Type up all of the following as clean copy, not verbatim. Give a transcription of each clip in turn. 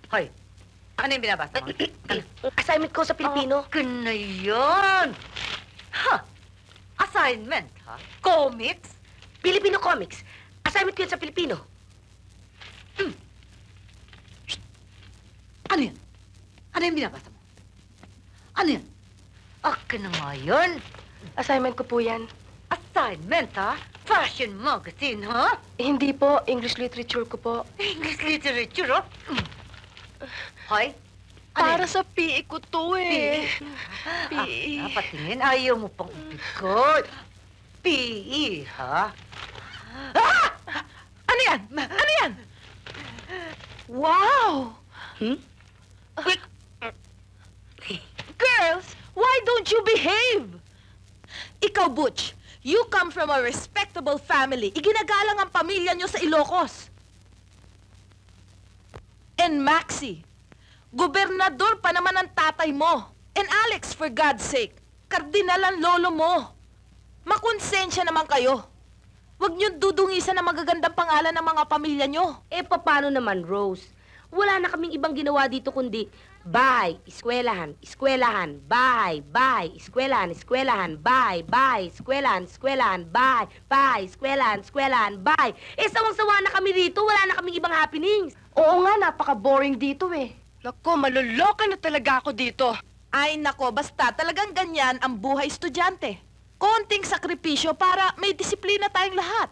Hoy, ano yung binabasa mo? Assignment ko sa Pilipino. Okay na yun. Ha? Assignment, ha? Comics? Filipino comics. Assignment ko yun sa Pilipino. Ano yan? Ano yung binabasa mo? Ano yan? Okay na nga yun. Assignment ko po yan. Assignment, ha? Fashion magazine, ha? Hindi po. English literature ko po. English literature, ha? Hoy, Para sa PE ko to eh. PE. Patingin, ayaw mo pang upikot. PE, ha? Ah! Ano yan? Ano yan? Wow! Girls, why don't you behave? Ikaw, Butch, you come from a respectable family. Iginagalang ang pamilya nyo sa Ilocos. And Maxie, gobernador pa naman ang tatay mo. And Alex, for God's sake, kardinal ang lolo mo. Makonsensya naman kayo. Huwag nyo dudungisan ang magagandang pangalan ng mga pamilya nyo. Eh, paano naman, Rose? Wala na kaming ibang ginawa dito kundi bahay, eskwelahan, eskwelahan, bahay, bahay, eskwelahan, eskwelahan, bahay, bahay, eskwelahan, eskwelahan, bahay, bahay, eskwelahan, eskwelahan, bahay. Eh, sawang-sawa na kami rito. Wala na kaming ibang happenings. Oo nga, napaka-boring dito eh. Nako, maluloka na talaga ako dito. Ay, nako, basta talagang ganyan ang buhay estudyante. Konting sakripisyo para may disiplina tayong lahat.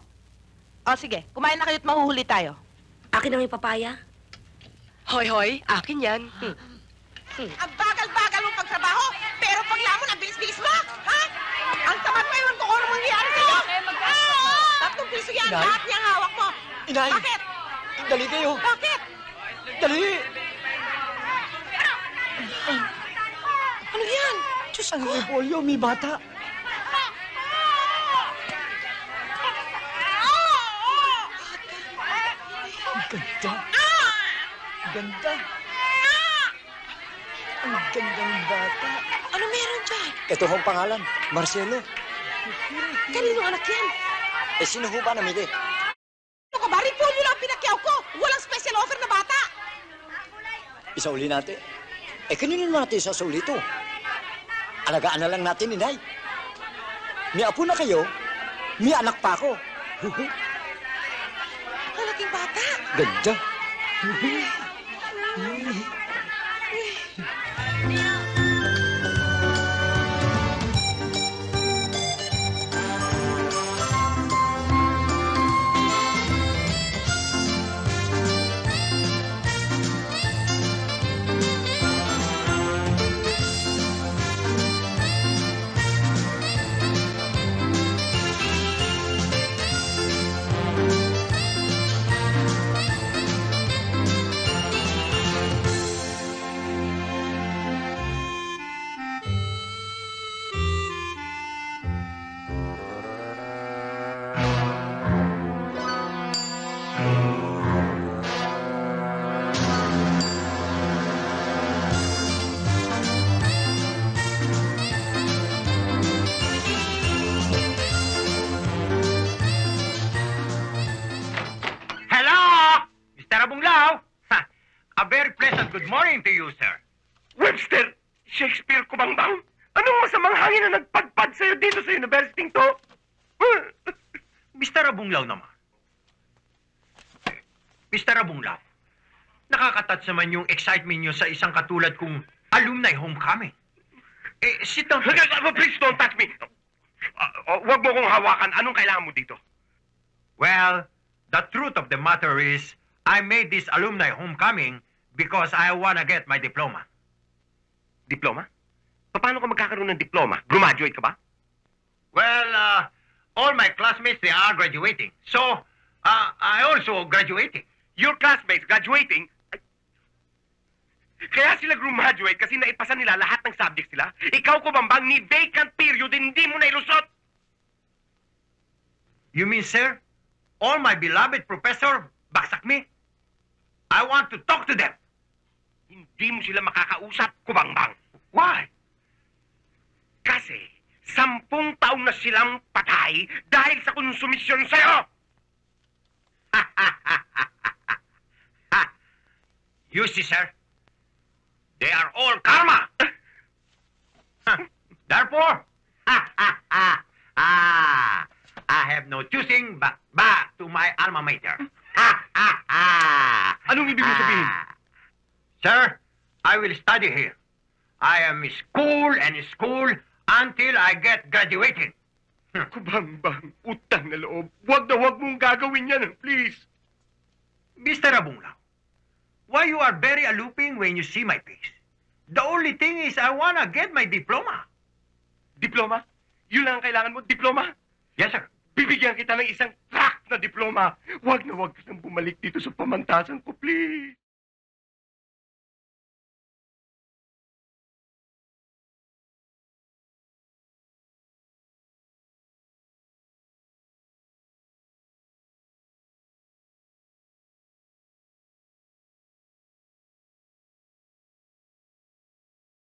O sige, kumain na kayo't mahuhuli tayo. Akin na may papaya. Hoy, hoy, akin yan. Ang bagal-bagal mong pagtrabaho, pero pag lamon, ang bilis-bilis mo, ha? Ang tamad pa yun kung ano mangyayari sa'yo. Tatlong piso yan, Inay? lahat niyang hawak mo. Inay! Bakit? Dali kayo! Bakit? Dali! Ano yan? Diyos Ang ko. may polio, may bata. Ang ganda. Ang ganda. Ang gandang bata. Ano meron dyan? Ito hong pangalan, Marcelo. Kanino anak yan? Eh, sino ho ba namili? Ano ka ba? Repolyo lang ang pinakyaw ko. Walang special offer na bata. Isauli natin. Eh, kanino natin isasauli ito? Alagaan na lang natin, inay. May apo na kayo, may anak pa ako. Malaking bata. Ganda. Good morning to you, sir. Webster, Shakespeare kumangbang? Anong masamang hangin na nagpadpad sa'yo dito sa university to? Mr. Abunglaw naman. Mr. Abunglaw, nakakatouch naman yung excitement nyo sa isang katulad kong alumni homecoming. Eh, sit down. Please don't touch me. Huwag mo kong hawakan. Anong kailangan mo dito? Well, the truth of the matter is, I made this alumni homecoming because I wanna get my diploma. Diploma? Paano ka magkakaroon ng diploma? Graduate ka ba? Well, all my classmates, they are graduating. So, I also graduating. Your classmates graduating? Kaya sila graduate kasi naipasa nila lahat ng subjects nila. Ikaw ko bambang ni vacant period, hindi mo na ilusot. You mean, sir, all my beloved professor baksak me? I want to talk to them. Hindi mo sila makakausap, kubangbang. Why? Kasi 10 taon na silang patay dahil sa konsumisyon sa'yo. You see, sir? They are all karma. Therefore, I have no choosing but back to my alma mater. Anong ibig mo sabihin? Sir, I will study here. I am school and school until I get graduated. Kubang, utang na loob. Huwag na huwag mong gagawin yan, please. Mr. Abunglao, why you are very aluping when you see my face? The only thing is I wanna get my diploma. Diploma? Yun lang ang kailangan mo, diploma? Yes, sir. Bibigyan kita ng isang crack na diploma. Huwag na huwag ka nang bumalik dito sa pamantasan ko, please.